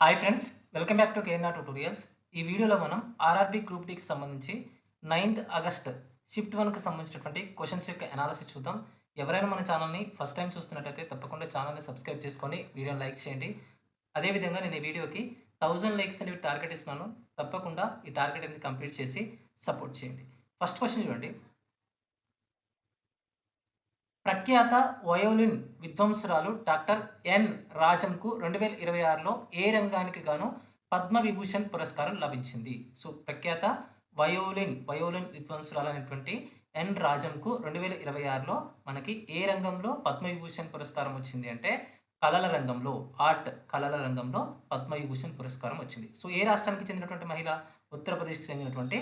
Hi friends, welcome back to KNR tutorials. ఈ వీడియోలో మనం ఆర్ఆర్బీ గ్రూప్ డీకి సంబంధించి 9th ఆగస్ట్ షిఫ్ట్ 1కి సంబంధించినటువంటి క్వశ్చన్స్ యొక్క అనాలిసిస్ చూద్దాం. ఎవరైనా మన ఛానల్ని ఫస్ట్ టైం చూస్తున్నట్టయితే తప్పకుండా ఛానల్ని సబ్స్క్రైబ్ చేసుకొని వీడియోని లైక్ చేయండి. అదేవిధంగా నేను ఈ వీడియోకి 1000 లైక్స్ అనేవి టార్గెట్ ఇస్తున్నాను. తప్పకుండా ఈ టార్గెట్ అనేది కంప్లీట్ చేసి సపోర్ట్ చేయండి. ఫస్ట్ క్వశ్చన్ చూడండి. ప్రఖ్యాత వయోలిన్ విద్వాంసురాలు డాక్టర్ ఎన్ రాజంకు 2026లో ఏ రంగానికి గాను పద్మవిభూషణ్ పురస్కారం లభించింది? సో ప్రఖ్యాత వయోలిన్ విద్వాంసురాలు అనేటువంటి ఎన్ రాజంకు 2026లో మనకి ఏ రంగంలో పద్మవిభూషణ్ పురస్కారం వచ్చింది అంటే కళల రంగంలో, కళల రంగంలో పద్మవిభూషణ్ పురస్కారం వచ్చింది. సో ఏ రాష్ట్రానికి చెందినటువంటి మహిళ? ఉత్తరప్రదేశ్కి చెందినటువంటి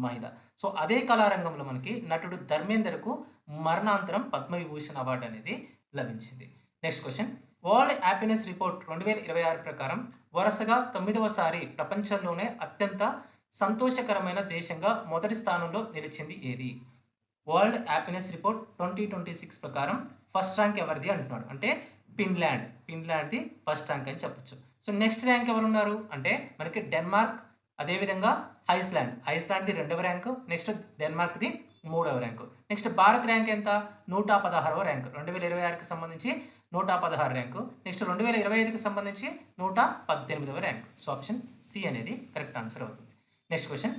మహిళ. సో అదే కళారంగంలో మనకి నటుడు ధర్మేందర్కు మరణాంతరం పద్మవిభూషణ్ అవార్డు అనేది లభించింది. Next question. World happiness report 2026 ప్రకారం వరుసగా 9వసారి ప్రపంచంలోనే అత్యంత సంతోషకరమైన దేశంగా మొదటి స్థానంలో నిలిచింది ఏది? వరల్డ్ హ్యాపీనెస్ రిపోర్ట్ 2026 ప్రకారం ఫస్ట్ ర్యాంక్ ఎవరిది అంటున్నాడు. అంటే ఫిన్లాండ్ది ఫస్ట్ ర్యాంక్ అని చెప్పొచ్చు. సో నెక్స్ట్ ర్యాంక్ ఎవరున్నారు అంటే మనకి డెన్మార్క్, అదేవిధంగా ఐస్లాండ్ది 2వ ర్యాంకు, నెక్స్ట్ డెన్మార్క్ది 3వ ర్యాంకు. నెక్స్ట్ భారత్ ర్యాంక్ ఎంత? 116వ ర్యాంకు. 2026కి సంబంధించి 116 ర్యాంకు. నెక్స్ట్ 2025కి సంబంధించి 118వ ర్యాంకు. సో ఆప్షన్ సి అనేది కరెక్ట్ ఆన్సర్ అవుతుంది. Next question.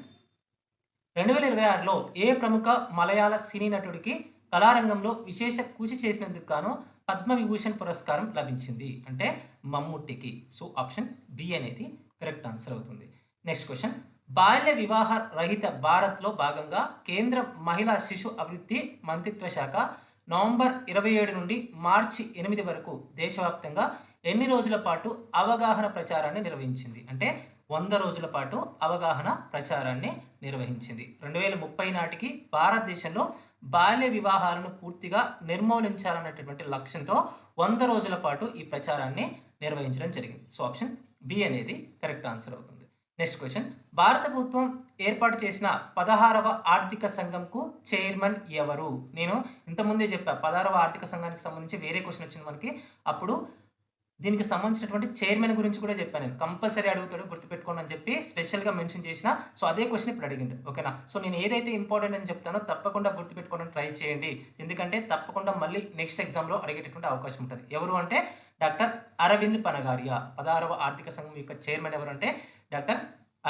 2026లో ఏ ప్రముఖ మలయాళ సినీ నటుడికి కళారంగంలో విశేష కృషి చేసినందుకు గాను పద్మవిభూషణ్ పురస్కారం లభించింది అంటే మమ్ముట్టికి. సో ఆప్షన్ బి అనేది కరెక్ట్ ఆన్సర్ అవుతుంది. Next question. బాల్య వివాహ రహిత భారత్లో భాగంగా కేంద్ర మహిళా శిశు అభివృద్ధి మంత్రిత్వ శాఖ నవంబర్ 27 నుండి మార్చి 8 వరకు దేశవ్యాప్తంగా ఎన్ని రోజుల పాటు అవగాహన ప్రచారాన్ని నిర్వహించింది అంటే 100 రోజుల పాటు అవగాహన ప్రచారాన్ని నిర్వహించింది. 2030 నాటికి భారతదేశంలో బాల్య వివాహాలను పూర్తిగా నిర్మూలించాలన్నటువంటి లక్ష్యంతో 100 రోజుల పాటు ఈ ప్రచారాన్ని నిర్వహించడం జరిగింది. సో ఆప్షన్ బి అనేది కరెక్ట్ ఆన్సర్ అవుతుంది. Next question. భారత ప్రభుత్వం ఏర్పాటు చేసిన 16వ ఆర్థిక సంఘంకు చైర్మన్ ఎవరు? నేను ఇంతకుముందే చెప్పా 16వ ఆర్థిక సంఘానికి సంబంధించి వేరే క్వశ్చన్ వచ్చింది మనకి. అప్పుడు దీనికి సంబంధించినటువంటి చైర్మన్ గురించి కూడా చెప్పాను నేను. కంపల్సరీ అడుగుతాడు, గుర్తుపెట్టుకోండి అని చెప్పి స్పెషల్గా మెన్షన్ చేసిన. సో అదే క్వశ్చన్ ఇప్పుడు అడిగిండు. ఓకేనా? సో నేను ఏదైతే ఇంపార్టెంట్ అని చెప్తానో తప్పకుండా గుర్తుపెట్టుకోవడానికి ట్రై చేయండి. ఎందుకంటే తప్పకుండా మళ్ళీ నెక్స్ట్ ఎగ్జామ్లో అడిగేటటువంటి అవకాశం ఉంటుంది. ఎవరు అంటే డాక్టర్ అరవింద్ పనగారియా. 16వ ఆర్థిక సంఘం యొక్క చైర్మన్ ఎవరు అంటే డాక్టర్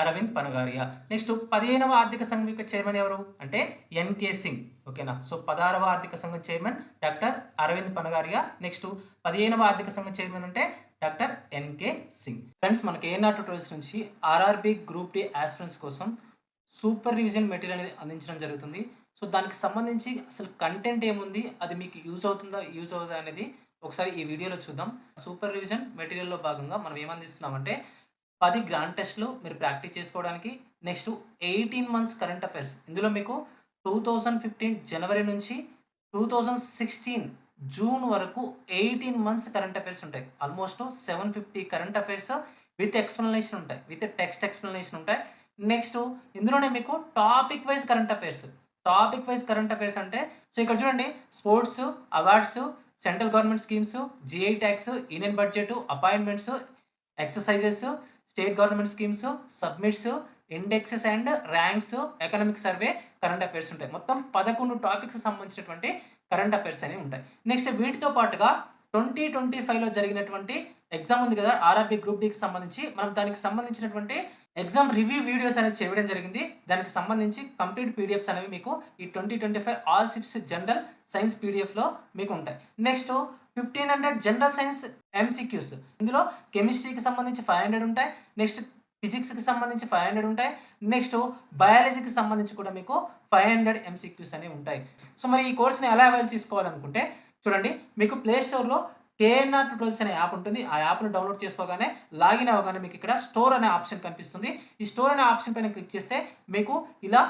అరవింద్ పనగారియా. నెక్స్ట్ 15వ ఆర్థిక సంఘం యొక్క చైర్మన్ ఎవరు అంటే ఎన్కే సింగ్. ఓకేనా? సో 16వ ఆర్థిక సంఘం chairman doctor Arvind Panagariya. Next 15వ ఆర్థిక సంఘం చైర్మన్ అంటే డాక్టర్ ఎన్కే సింగ్. ఫ్రెండ్స్, మనకి ఏఎన్ఆర్ ట్యుటోరియల్స్ నుంచి ఆర్ఆర్బీ గ్రూప్ డి ఆస్పిరెంట్స్ కోసం సూపర్ రివిజన్ మెటీరియల్ అనేది అందించడం జరుగుతుంది. సో దానికి సంబంధించి అసలు కంటెంట్ ఏముంది, అది మీకు యూజ్ అవుతుందా అనేది ఒకసారి ఈ వీడియోలో చూద్దాం. సూపర్ రివిజన్ మెటీరియల్లో భాగంగా మనం ఏమందిస్తున్నామంటే 10 గ్రాండ్ టెస్ట్లు మీరు ప్రాక్టీస్ చేసుకోవడానికి, నెక్స్ట్ 18 మంత్స్ కరెంట్ అఫైర్స్. ఇందులో మీకు 2015 జనవరి నుంచి 2016 జూన్ వరకు 18 మంత్స్ కరెంట్ అఫైర్స్ ఉంటాయి. Almost 750 current affairs with explanation ఉంటాయి, విత్ టెక్స్ట్ ఎక్స్ప్లెనేషన్ ఉంటాయి. నెక్స్ట్ ఇందులోనే మీకు టాపిక్ వైజ్ కరెంట్ అఫైర్స్ అంటే సో ఇక్కడ చూడండి, sports, awards, central government schemes, GI tax, union budget, appointments, exercises, state government schemes, submits, indexes and ranks, economic survey, current affairs ఉంటాయి. మొత్తం 11 topics సంబంధించినటువంటి current affairs అనేవి ఉంటాయి. నెక్స్ట్ వీటితో పాటుగా 2025లో జరిగినటువంటి ఎగ్జామ్ ఉంది కదా, ఆర్ఆర్బీ గ్రూప్ డికి సంబంధించి, మనం దానికి సంబంధించినటువంటి ఎగ్జామ్ రివ్యూ వీడియోస్ అనేది చేయడం జరిగింది. దానికి సంబంధించి కంప్లీట్ పీడిఎఫ్స్ అనేవి మీకు ఈ 2025 ఆల్ సిప్స్ జనరల్ సైన్స్ పీడిఎఫ్లో మీకు ఉంటాయి. Next 1500 general science MCQs. ఇందులో కెమిస్ట్రీకి సంబంధించి 500 ఉంటాయి, నెక్స్ట్ ఫిజిక్స్కి సంబంధించి 500 ఉంటాయి, నెక్స్ట్ బయాలజీకి సంబంధించి కూడా మీకు 500 ఎంసీక్యూస్ అనేవి ఉంటాయి. సో మరి ఈ కోర్స్ని ఎలా అవైల్ చేసుకోవాలనుకుంటే చూడండి, మీకు ప్లే స్టోర్లో కేఎన్ఆర్ ట్యుటోరియల్స్ అనే యాప్ ఉంటుంది. ఆ యాప్ను డౌన్లోడ్ చేసుకోగానే లాగిన్ అవ్వగానే మీకు ఇక్కడ స్టోర్ అనే ఆప్షన్ కనిపిస్తుంది. ఈ స్టోర్ అనే ఆప్షన్ పైన క్లిక్ చేస్తే మీకు ఇలా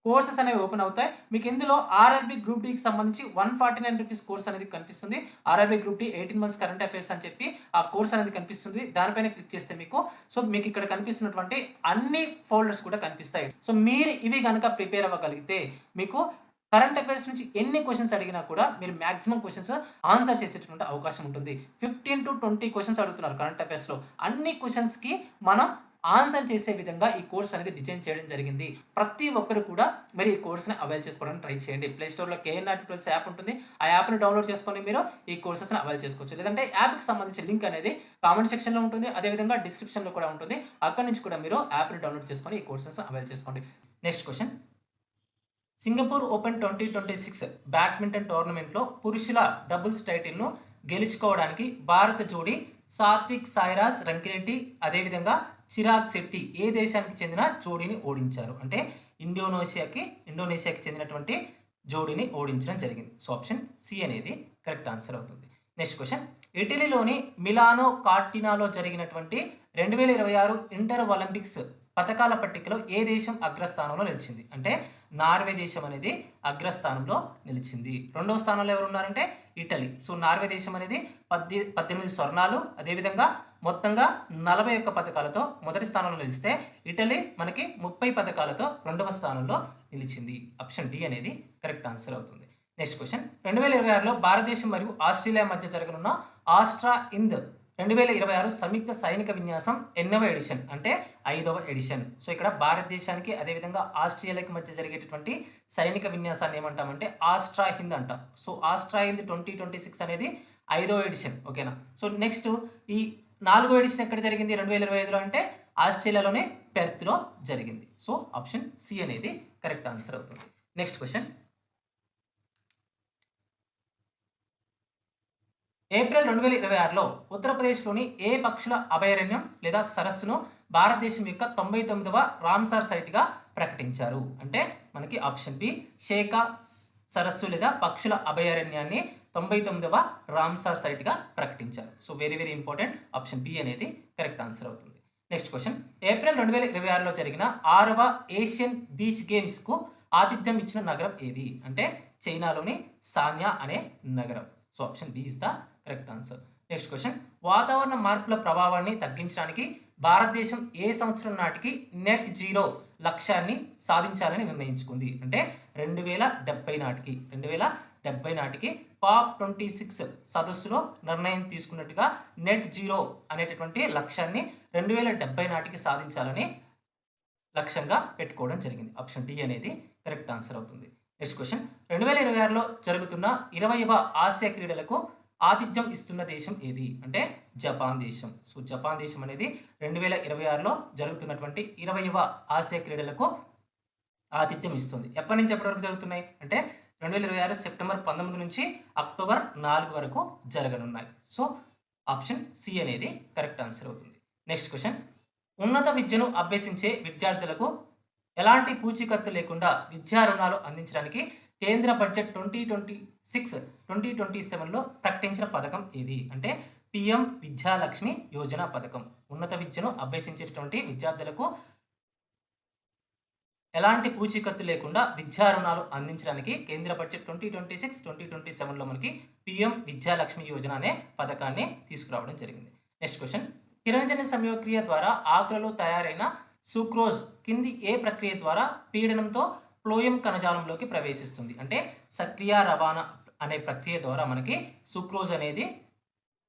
కోర్సెస్ అనేవి ఓపెన్ అవుతాయి. మీకు ఇందులో ఆర్ఆర్బీ గ్రూప్ డికి సంబంధించి 149 రూపీస్ కోర్స్ అనేది కనిపిస్తుంది. RRB group D 18 months current affairs అని చెప్పి ఆ కోర్స్ అనేది కనిపిస్తుంది. దానిపైన క్లిక్ చేస్తే మీకు ఇక్కడ కనిపిస్తున్నటువంటి అన్ని ఫోల్డర్స్ కూడా కనిపిస్తాయి. సో మీరు ఇవి కనుక ప్రిపేర్ అవ్వగలిగితే మీకు కరెంట్ అఫైర్స్ నుంచి ఎన్ని క్వెషన్స్ అడిగినా కూడా మీరు మాక్సిమం క్వెషన్స్ ఆన్సర్ చేసేటటువంటి అవకాశం ఉంటుంది. 15-20 క్వెషన్స్ అడుగుతున్నారు కరెంట్ అఫైర్స్‌లో. అన్ని క్వెషన్స్‌కి మనం ఆన్సర్ చేసే విధంగా ఈ కోర్స్ అనేది డిజైన్ చేయడం జరిగింది. ప్రతి ఒక్కరు కూడా మరి ఈ కోర్స్‌ని అవైల్ చేసుకోవడానికి ట్రై చేయండి. ప్లే స్టోర్‌లో కేఎన్ఆర్ ట్యుటోరియల్స్ యాప్ ఉంటుంది. ఆ యాప్‌ని డౌన్‌లోడ్ చేసుకొని మీరు ఈ కోర్సెస్‌ని అవైల్ చేసుకోవచ్చు. లేదంటే యాప్‌కి సంబంధించిన లింక్ అనేది కామెంట్ సెక్షన్‌లో ఉంటుంది. అదే విధంగా డిస్క్రిప్షన్‌లో కూడా ఉంటుంది. అక్కడి నుంచి కూడా మీరు యాప్‌ని డౌన్‌లోడ్ చేసుకొని ఈ కోర్సెస్ అవైల్ చేసుకోండి. Next question. Singapore open 2026 badminton టోర్నమెంట్‌లో పురుషుల డబుల్స్ టైటిల్‌ను గెలుచుకోవడానికి భారత జోడీ సాత్విక్ సాయిరాజ్ రంకిరెడ్డి అదేవిధంగా చిరాగ్ శెట్టి ఏ దేశానికి చెందిన జోడీని ఓడించారు? అంటే ఇండోనేషియాకి చెందినటువంటి జోడీని ఓడించడం జరిగింది. సో ఆప్షన్ సి అనేది కరెక్ట్ ఆన్సర్ అవుతుంది. Next question. ఇటలీలోని మిలానో కార్టినాలో జరిగినటువంటి 2026 ఇంటర్ ఒలింపిక్స్ పతకాల పట్టికలో ఏ దేశం అగ్రస్థానంలో నిలిచింది? అంటే నార్వే దేశం అనేది అగ్రస్థానంలో నిలిచింది. రెండో స్థానంలో ఎవరు ఉన్నారంటే ఇటలీ. సో నార్వే దేశం అనేది 18 స్వర్ణాలు అదేవిధంగా మొత్తంగా 41 పతకాలతో మొదటి స్థానంలో నిలిస్తే ఇటలీ మనకి 30 పతకాలతో రెండవ స్థానంలో నిలిచింది. ఆప్షన్ డి అనేది కరెక్ట్ ఆన్సర్ అవుతుంది. Next question. 2026లో భారతదేశం మరియు ఆస్ట్రేలియా మధ్య జరగనున్న ఆస్ట్రా ఇంద్ 2026 సంయుక్త సైనిక విన్యాసం ఎన్నవ ఎడిషన్? అంటే 5వ ఎడిషన్. సో ఇక్కడ భారతదేశానికి అదేవిధంగా ఆస్ట్రేలియాకి మధ్య జరిగేటటువంటి సైనిక విన్యాసాన్ని ఏమంటామంటే ఆస్ట్రా హింద్ అంటాం. సో ఆస్ట్రా హింద్ 2026 అనేది 5వ ఎడిషన్. ఓకేనా. సో నెక్స్ట్ ఈ 4వ ఎడిషన్ ఎక్కడ జరిగింది 2025లో అంటే ఆస్ట్రేలియాలోనే పెర్త్లో జరిగింది. సో ఆప్షన్ సి అనేది కరెక్ట్ ఆన్సర్ అవుతుంది. Next question. ఏప్రిల్ 2026లో ఉత్తరప్రదేశ్లోని ఏ పక్షుల అభయారణ్యం లేదా సరస్సును భారతదేశం యొక్క 99వ రామ్సార్ సైట్గా ప్రకటించారు? అంటే మనకి ఆప్షన్ బి షేకా సరస్సు లేదా పక్షుల అభయారణ్యాన్ని 99వ రామ్సార్ సైట్గా ప్రకటించారు. So very very important. Option B అనేది కరెక్ట్ ఆన్సర్ అవుతుంది. Next question. ఏప్రిల్ 2026లో జరిగిన 6వ ఏషియన్ బీచ్ గేమ్స్కు ఆతిథ్యం ఇచ్చిన నగరం ఏది? అంటే చైనాలోని సాన్యా అనే నగరం. So option B is the correct answer. Next question. వాతావరణ మార్పుల ప్రభావాన్ని తగ్గించడానికి భారతదేశం ఏ సంవత్సరం నాటికి నెట్ జీరో లక్ష్యాన్ని సాధించాలని నిర్ణయించుకుంది? అంటే 2070 నాటికి COP26 సదస్సులో నిర్ణయం తీసుకున్నట్టుగా నెట్ జీరో అనేటటువంటి లక్ష్యాన్ని 2070 నాటికి సాధించాలని లక్ష్యంగా పెట్టుకోవడం జరిగింది. ఆప్షన్ డి అనేది కరెక్ట్ ఆన్సర్ అవుతుంది. Next question. 2026లో జరుగుతున్న 20వ ఆసియా క్రీడలకు ఆతిథ్యం ఇస్తున్న దేశం ఏది? అంటే జపాన్ దేశం. సో జపాన్ దేశం అనేది 2026లో జరుగుతున్నటువంటి 20వ ఆసియా క్రీడలకు ఆతిథ్యం ఇస్తుంది. ఎప్పటి నుంచి ఎప్పటి వరకు జరుగుతున్నాయి? అంటే 2026 సెప్టెంబర్ 19 నుంచి అక్టోబర్ 4 వరకు జరగనున్నాయి. సో ఆప్షన్ సి అనేది కరెక్ట్ ఆన్సర్ అవుతుంది. Next question. ఉన్నత విద్యను అభ్యసించే విద్యార్థులకు ఎలాంటి పూచీకత్తు లేకుండా విద్యా రుణాలు అందించడానికి కేంద్ర బడ్జెట్ 2026-2027లో ప్రకటించిన పథకం ఏది? అంటే పిఎం విద్యాలక్ష్మి యోజన పథకం. ఉన్నత విద్యను అభ్యసించేటటువంటి విద్యార్థులకు ఎలాంటి పూచీకత్తు లేకుండా విద్యా రుణాలు అందించడానికి కేంద్ర బడ్జెట్ 2026-2027లో మనకి పిఎం విద్యాలక్ష్మి యోజన అనే పథకాన్ని తీసుకురావడం జరిగింది. Next question. కిరణజన్య సంయోగక్రియ ద్వారా ఆకులలో తయారైన సుక్రోజ్ కింది ఏ ప్రక్రియ ద్వారా పీడనంతో ఫ్లోయం కణజాలంలోకి ప్రవేశిస్తుంది? అంటే సక్రియ రవాణా అనే ప్రక్రియ ద్వారా మనకి సుక్రోజ్ అనేది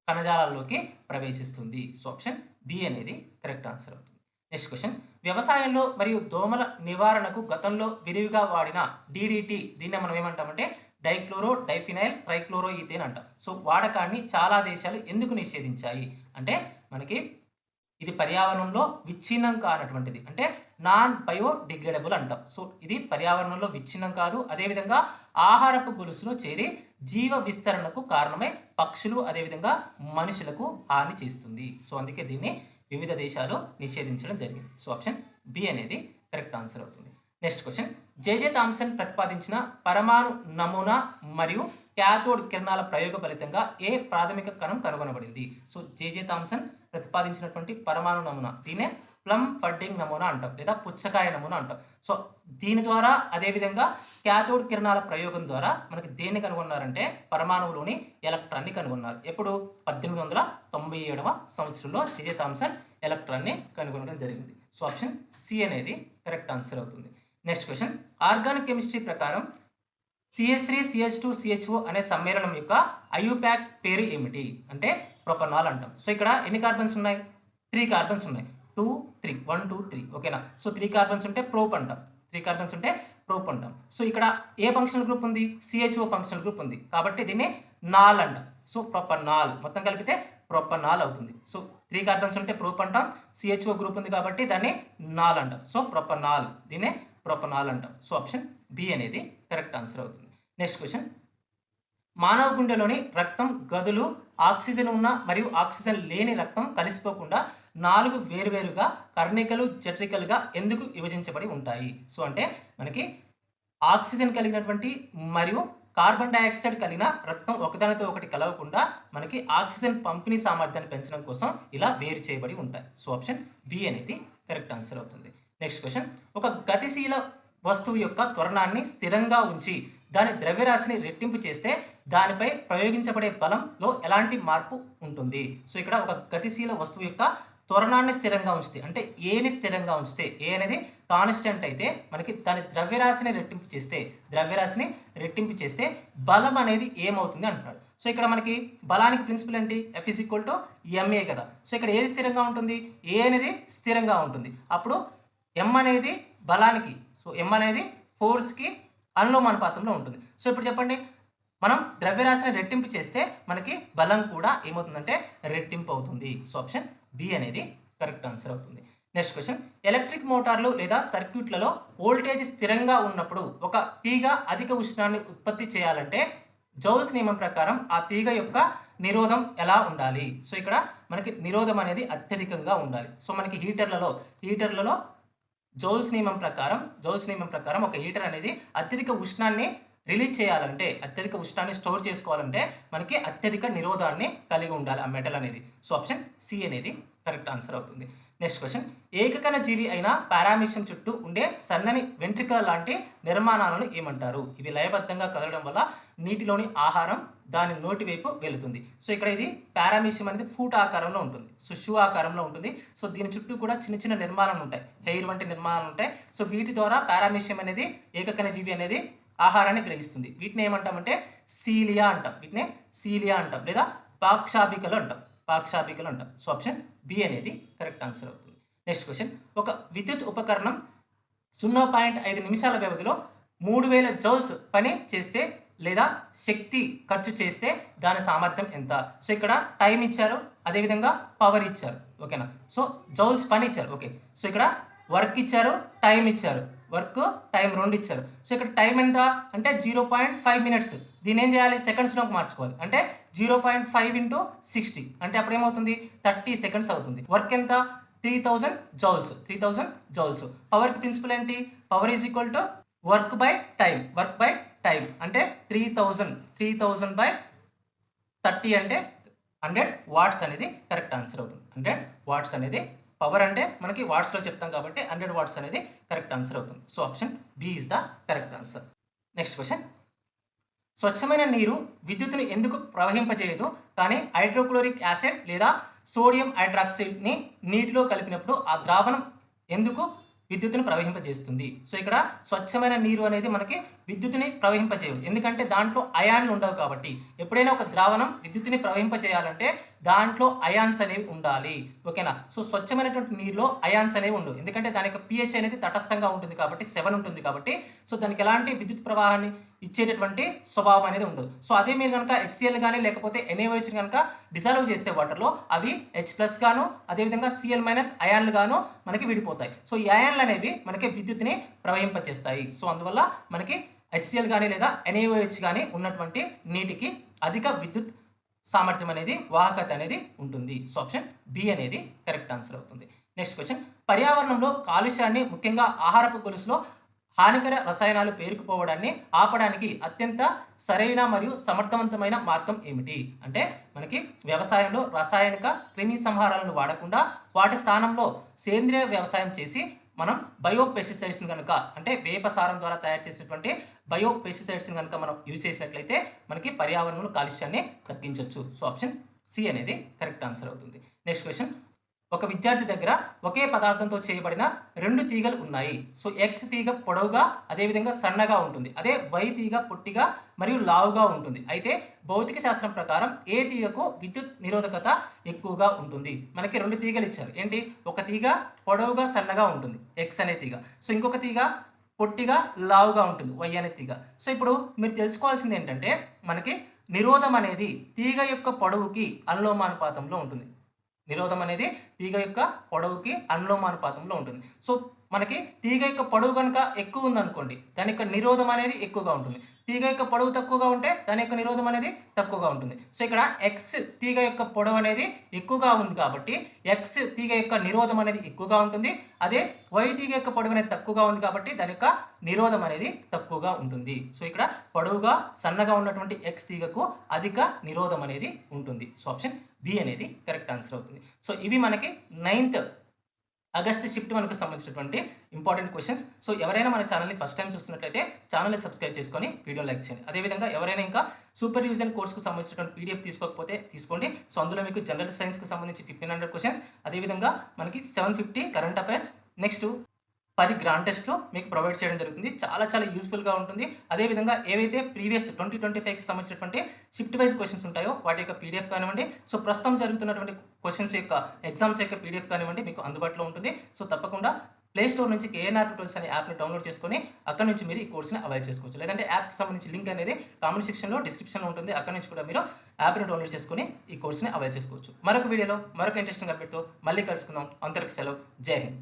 కణజాలాల్లోకి ప్రవేశిస్తుంది. సో ఆప్షన్ బి అనేది కరెక్ట్ ఆన్సర్ అవుతుంది. Next question. వ్యవసాయంలో మరియు దోమల నివారణకు గతంలో విరివిగా వాడిన DDT దీన్ని మనం ఏమంటామంటే డైక్లోరో డైఫినైల్ ట్రైక్లోరో ఈథేన్ అంటాం. సో వాడకాన్ని చాలా దేశాలు ఎందుకు నిషేధించాయి? అంటే మనకి ఇది పర్యావరణంలో విచ్ఛిన్నం కానటువంటిది. అంటే నాన్ బయోడిగ్రేడబుల్ అంటాం. సో ఇది పర్యావరణంలో విచ్ఛిన్నం కాదు. అదేవిధంగా ఆహారపు గొలుసులో చేరి జీవ విస్తరణకు కారణమై పక్షులు అదేవిధంగా మనుషులకు హాని చేస్తుంది. సో అందుకే దీన్ని వివిధ దేశాలు నిషేధించడం జరిగింది. సో ఆప్షన్ బి అనేది కరెక్ట్ ఆన్సర్ అవుతుంది. Next question. జేజే థామ్సన్ ప్రతిపాదించిన పరమాణు నమూనా మరియు క్యాథోడ్ కిరణాల ప్రయోగ ఫలితంగా ఏ ప్రాథమిక కణం కనుగొనబడింది? సో జేజే థామ్సన్ ప్రతిపాదించినటువంటి పరమాణు నమూనా దీనే ప్లమ్ ఫడ్డింగ్ నమూనా అంటాం లేదా పుచ్చకాయ నమూనా అంటాం. సో దీని ద్వారా అదేవిధంగా క్యాథోడ్ కిరణాల ప్రయోగం ద్వారా మనకి దేన్ని కనుగొన్నారంటే పరమాణువులోని ఎలక్ట్రాన్ని కనుగొన్నారు. ఎప్పుడు 1897వ సంవత్సరంలో జేజే థామ్సన్ ఎలక్ట్రాన్ని కనుగొనడం జరిగింది. సో ఆప్షన్ సి అనేది కరెక్ట్ ఆన్సర్ అవుతుంది. Next question. ఆర్గానిక్ కెమిస్ట్రీ ప్రకారం CH3CH2CHO అనే సమ్మేళనం యొక్క ఐయుపాక్ పేరు ఏమిటి అంటే ప్రొపనాల్ అంటాం. సో ఇక్కడ ఎన్ని కార్బన్స్ ఉన్నాయి? 3 కార్బన్స్ ఉన్నాయి. 2 3 1 2 3 ఓకేనా. సో 3 కార్బన్స్ ఉంటే ప్రోప్ అంటాం. 3 కార్బన్స్ ఉంటే ప్రోప్ అంటాం. సో ఇక్కడ ఏ ఫంక్షనల్ గ్రూప్ ఉంది? CHO ఫంక్షనల్ గ్రూప్ ఉంది కాబట్టి దీన్ని నాల్ అంటాం. సో ప్రొపనాల్ మొత్తం కలిపితే ప్రొపనాల్ అవుతుంది. సో 3 కార్బన్స్ ఉంటే ప్రోప్ అంటాం. CHO గ్రూప్ ఉంది కాబట్టి దాన్ని నాల్ అంటాం. సో ప్రొపనాల్, దీన్నే ప్రొపనాల్ అంటాం. సో ఆప్షన్ బి అనేది కరెక్ట్ ఆన్సర్ అవుతుంది. నెక్స్ట్ క్వశ్చన్, మానవ గుండెలోని రక్తం గదులు ఆక్సిజన్ ఉన్న మరియు ఆక్సిజన్ లేని రక్తం కలిసిపోకుండా 4 వేరువేరుగా కర్ణికలు జఠరికలుగా ఎందుకు విభజించబడి ఉంటాయి? సో అంటే మనకి ఆక్సిజన్ కలిగినటువంటి మరియు కార్బన్ డైఆక్సైడ్ కలిగిన రక్తం ఒకదానితో ఒకటి కలవకుండా మనకి ఆక్సిజన్ పంపిణీ సామర్థ్యాన్ని పెంచడం కోసం ఇలా వేరు చేయబడి ఉంటాయి. సో ఆప్షన్ బి అనేది కరెక్ట్ ఆన్సర్ అవుతుంది. నెక్స్ట్ క్వశ్చన్, ఒక గతిశీల వస్తువు యొక్క త్వరణాన్ని స్థిరంగా ఉంచి దాని ద్రవ్యరాశిని రెట్టింపు చేస్తే దానిపై ప్రయోగించబడే బలంలో ఎలాంటి మార్పు ఉంటుంది? సో ఇక్కడ ఒక గతిశీల వస్తువు యొక్క త్వరణాన్ని స్థిరంగా ఉంచితే అంటే ఏని స్థిరంగా ఉంచితే, ఏ అనేది కాన్స్టెంట్ అయితే మనకి దాని ద్రవ్యరాశిని రెట్టింపు చేస్తే బలం అనేది ఏమవుతుంది అంటున్నాడు. సో ఇక్కడ మనకి బలానికి ప్రిన్సిపల్ ఏంటి? F=ma కదా. సో ఇక్కడ ఏది స్థిరంగా ఉంటుంది? ఏ అనేది స్థిరంగా ఉంటుంది. అప్పుడు m అనేది బలానికి, సో m అనేది ఫోర్స్కి అనులోమానుపాతంలో ఉంటుంది. సో ఇప్పుడు చెప్పండి, మనం ద్రవ్యరాశిని రెట్టింపు చేస్తే మనకి బలం కూడా ఏమవుతుందంటే రెట్టింపు అవుతుంది. సో ఆప్షన్ బి అనేది కరెక్ట్ ఆన్సర్ అవుతుంది. నెక్స్ట్ క్వశ్చన్, ఎలక్ట్రిక్ మోటార్లు లేదా సర్క్యూట్లలో వోల్టేజ్ స్థిరంగా ఉన్నప్పుడు ఒక తీగ అధిక ఉష్ణాన్ని ఉత్పత్తి చేయాలంటే జౌల్స్ నియమం ప్రకారం ఆ తీగ యొక్క నిరోధం ఎలా ఉండాలి? సో ఇక్కడ మనకి నిరోధం అనేది అత్యధికంగా ఉండాలి. సో మనకి హీటర్లలో జౌల్స్ నియమం ప్రకారం ఒక హీటర్ అనేది అత్యధిక ఉష్ణాన్ని రిలీజ్ చేయాలంటే, అత్యధిక ఉష్ణాన్ని స్టోర్ చేసుకోవాలంటే మనకి అత్యధిక నిరోధాన్ని కలిగి ఉండాలి ఆ మెటల్ అనేది. సో ఆప్షన్ సి అనేది కరెక్ట్ ఆన్సర్ అవుతుంది. నెక్స్ట్ క్వశ్చన్, ఏకకణ జీవి అయిన పారామీషియం చుట్టూ ఉండే సన్నని వెంట్రికల లాంటి నిర్మాణాలను ఏమంటారు? ఇవి లయబద్ధంగా కదలడం వల్ల నీటిలోని ఆహారం దాని నోటి వైపు వెళుతుంది. సో ఇక్కడ ఇది పారామీషియం అనేది ఫూట్ ఆకారంలో ఉంటుంది. సో షూ ఆకారంలో ఉంటుంది. సో దీని చుట్టూ కూడా చిన్న చిన్న నిర్మాణాలు ఉంటాయి, హెయిర్ వంటి నిర్మాణాలు ఉంటాయి. సో వీటి ద్వారా పారామీషియం అనేది ఏకకణ జీవి అనేది ఆహారాన్ని గ్రహిస్తుంది. వీటిని ఏమంటామంటే సీలియా అంటాం లేదా పాక్షాభికలు అంటాం. సో ఆప్షన్ బి అనేది కరెక్ట్ ఆన్సర్ అవుతుంది. నెక్స్ట్ క్వశ్చన్, ఒక విద్యుత్ ఉపకరణం 0.5 నిమిషాల వ్యవధిలో 3000 జౌల్స్ పని చేస్తే లేదా శక్తి ఖర్చు చేస్తే దాని సామర్థ్యం ఎంత? సో ఇక్కడ టైం ఇచ్చారు, అదేవిధంగా పవర్ ఇచ్చారు. ఓకేనా. సో జౌల్స్ పని ఇచ్చారు. ఓకే. సో ఇక్కడ వర్క్ ఇచ్చారు, టైం ఇచ్చారు. వర్క్ టైం 2 ఇచ్చారు. సో ఇక్కడ టైం ఎంత అంటే 0.5 మినిట్స్. దీన్ని ఏం చేయాలి? సెకండ్స్లోకి మార్చుకోవాలి. అంటే 0.5 × 60 అంటే అప్పుడు ఏమవుతుంది? 30 సెకండ్స్ అవుతుంది. వర్క్ ఎంత? 3000 జౌల్స్. పవర్కి ప్రిన్సిపల్ ఏంటి? Power is equal to work by time అంటే 3000/30 అంటే 100 వాట్స్ అనేది కరెక్ట్ ఆన్సర్ అవుతుంది. 100 వాట్స్ అనేది పవర్ అంటే మనకి వాట్స్లో చెప్తాం కాబట్టి 100 వాట్స్ అనేది కరెక్ట్ ఆన్సర్ అవుతుంది. So option B is the correct answer. Next question, స్వచ్ఛమైన నీరు విద్యుత్తుని ఎందుకు ప్రవహింపజేయదు కానీ హైడ్రోక్లోరిక్ యాసిడ్ లేదా సోడియం హైడ్రాక్సైడ్ని నీటిలో కలిపినప్పుడు ఆ ద్రావణం ఎందుకు విద్యుత్తుని ప్రవహింపజేస్తుంది? సో ఇక్కడ స్వచ్ఛమైన నీరు అనేది మనకి విద్యుత్తుని ప్రవహింపజేయదు, ఎందుకంటే దాంట్లో అయాన్లు ఉండవు కాబట్టి. ఎప్పుడైనా ఒక ద్రావణం విద్యుత్తుని ప్రవహింపజేయాలంటే దాంట్లో అయాన్స్ అనేవి ఉండాలి. ఓకేనా. సో స్వచ్ఛమైనటువంటి నీరులో అయాన్స్ అనేవి ఉండవు, ఎందుకంటే దాని యొక్క pH అనేది తటస్థంగా ఉంటుంది కాబట్టి 7 ఉంటుంది కాబట్టి. సో దానికి ఎలాంటి విద్యుత్ ప్రవాహాన్ని ఇచ్చేటటువంటి స్వభావం అనేది ఉండదు. సో అదే మీరు కనుక HCl కానీ లేకపోతే NaOH కనుక డిజాల్వ్ చేస్తే వాటర్లో అవి H+ గాను అదేవిధంగా Cl- అయాన్లు గాను మనకి విడిపోతాయి. సో ఈ అయాన్లు అనేవి మనకి విద్యుత్తుని ప్రవహింపచేస్తాయి. సో అందువల్ల మనకి HCl కానీ లేదా NaOH కానీ ఉన్నటువంటి నీటికి అధిక విద్యుత్ సామర్థ్యం అనేది, వాహకత అనేది ఉంటుంది. సో ఆప్షన్ బి అనేది కరెక్ట్ ఆన్సర్ అవుతుంది. నెక్స్ట్ క్వశ్చన్, పర్యావరణంలో కాలుష్యాన్ని ముఖ్యంగా ఆహారపు గొలుసులో హానికర రసాయనాలు పేరుకుపోవడాన్ని ఆపడానికి అత్యంత సరైన మరియు సమర్థవంతమైన మార్గం ఏమిటి? అంటే మనకి వ్యవసాయంలో రాసాయనిక క్రిమి సంహారాలను వాడకుండా వాటి స్థానంలో సేంద్రియ వ్యవసాయం చేసి మనం బయోపెస్టిసైడ్స్ని కనుక అంటే వేపసారం ద్వారా తయారు చేసినటువంటి బయోపెస్టిసైడ్స్ని కనుక మనం యూజ్ చేసినట్లయితే మనకి పర్యావరణంలో కాలుష్యాన్ని తగ్గించవచ్చు. సో ఆప్షన్ సి అనేది కరెక్ట్ ఆన్సర్ అవుతుంది. నెక్స్ట్ క్వశ్చన్, ఒక విద్యార్థి దగ్గర ఒకే పదార్థంతో చేయబడిన 2 తీగలు ఉన్నాయి. సో, ఎక్స్ తీగ పొడవుగా అదేవిధంగా సన్నగా ఉంటుంది. అదే వై తీగ పొట్టిగా మరియు లావుగా ఉంటుంది. అయితే భౌతిక శాస్త్రం ప్రకారం ఏ తీగకు విద్యుత్ నిరోధకత ఎక్కువగా ఉంటుంది? మనకి 2 తీగలు ఇచ్చారు. ఏంటి? ఒక తీగ పొడవుగా సన్నగా ఉంటుంది. ఎక్స్ అనే తీగ. సో, ఇంకొక తీగ పొట్టిగా లావుగా ఉంటుంది. వై అనే తీగ. సో, ఇప్పుడు మీరు తెలుసుకోవాల్సింది ఏంటంటే మనకి నిరోధం అనేది తీగ యొక్క పొడవుకి అనులోమానుపాతంలో ఉంటుంది. నిరోధం అనేది తీగ యొక్క పొడవుకి అనులోమానుపాతంలో ఉంటుంది. సో, మనకి తీగ యొక్క పొడవు గనుక ఎక్కువ ఉందనుకోండి, దాని యొక్క నిరోధం అనేది ఎక్కువగా ఉంటుంది. తీగ యొక్క పొడవు తక్కువగా ఉంటే దాని యొక్క నిరోధం అనేది తక్కువగా ఉంటుంది. సో, ఇక్కడ ఎక్స్ తీగ యొక్క పొడవు అనేది ఎక్కువగా ఉంది కాబట్టి ఎక్స్ తీగ యొక్క నిరోధం అనేది ఎక్కువగా ఉంటుంది. అదే వై తీగ యొక్క పొడవు అనేది తక్కువగా ఉంది కాబట్టి దాని యొక్క నిరోధం అనేది తక్కువగా ఉంటుంది. సో, ఇక్కడ పొడవుగా సన్నగా ఉన్నటువంటి ఎక్స్ తీగకు అధిక నిరోధం అనేది ఉంటుంది. సో, ఆప్షన్ బి అనేది కరెక్ట్ ఆన్సర్ అవుతుంది. సో, ఇవి మనకి 9th ఆగస్ట్ షిఫ్ట్ 1కి సంబంధించినటువంటి ఇంపార్టెంట్ క్వెషన్స్. సో, ఎవరైనా మన ఛానల్‌ని ఫస్ట్ టైమ్ చూస్తున్నట్లయితే ఛానల్‌ని సబ్స్క్రైబ్ చేసుకొని వీడియో లైక్ చేయండి. అదేవిధంగా ఎవరైనా ఇంకా సూపర్ రివిజన్ కోర్స్‌కు సంబంధించినటువంటి పీడీఎఫ్ తీసుకోకపోతే తీసుకోండి. సో, అందులో మీకు జనరల్ సైన్స్‌కి సంబంధించి 1500 క్వెషన్స్, అదేవిధంగా మనకి 750 కరెంట్ అఫైర్స్, నెక్స్ట్ 10 గ్రాండ్ టెస్ట్‌లు మీకు ప్రొవైడ్ చేయడం జరుగుతుంది. చాలా చాలా యూజ్‌ఫుల్‌గా ఉంటుంది. అదేవిధంగా ఏవైతే ప్రీవియస్ 2025కి సంబంధించినటువంటి షిఫ్ట్ వైస్ క్వెషన్స్ ఉంటాయో వాటి యొక్క పీడీఎఫ్ కానివ్వండి, సో, ప్రస్తుతం జరుగుతున్నటువంటి క్వెషన్స్ యొక్క ఎగ్జామ్స్ యొక్క పీడీఎఫ్ కానివ్వండి మీకు అందుబాటులో ఉంటుంది. సో, తప్పకుండా ప్లే స్టోర్ నుంచి కేఎన్ఆర్ ట్యూటోరియల్స్ అనే యాప్‌ని డౌన్‌లోడ్ చేసుకొని అక్కడి నుంచి మీరు ఈ కోర్స్‌ని అవైల్ చేసుకోవచ్చు. లేదంటే యాప్‌కి సంబంధించి లింక్ అనేది కామెంట్ సెక్షన్‌లో, డిస్క్రిప్షన్‌లో ఉంటుంది. అక్కడి నుంచి కూడా మీరు యాప్‌ని డౌన్‌లోడ్ చేసుకొని ఈ కోర్స్‌ని అవైల్ చేసుకోవచ్చు. మరొక వీడియోలో మరొక ఇంట్రెస్టింగ్ అప్డేట్‌తో మళ్ళీ కలుసుకుందాం. అంతవరకు సెలవు. జై హింద్.